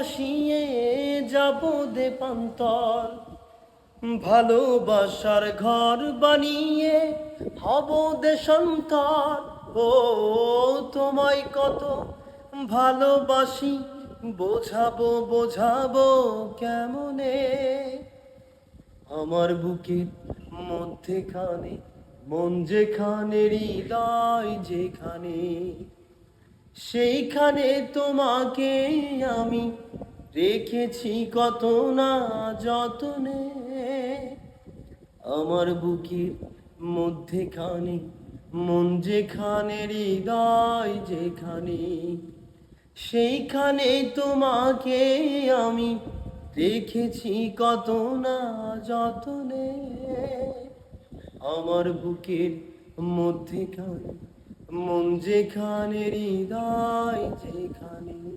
ভাসিয়ে যাব দেপান্তর, ভালোবাসার ঘর বানিয়ে হব দেশান্তর। ও তোমায় কত ভালোবাসি, বোঝাবো বোঝাবো কেমনে। আমার বুকের মধ্যেখানে মন যেখানে, হৃদয় যেখানে, সেইখানে তোমাকে আমি রেখেছি কত না যতনে। আমার বুকের মধ্যেখানে মন যেখানে, হৃদয় যেখানে, সেইখানে তোমাকে আমি রেখেছি কত না যতনে। আমার বুকের মধ্যেখানে মন যেখানে, হৃদয় যেখানে।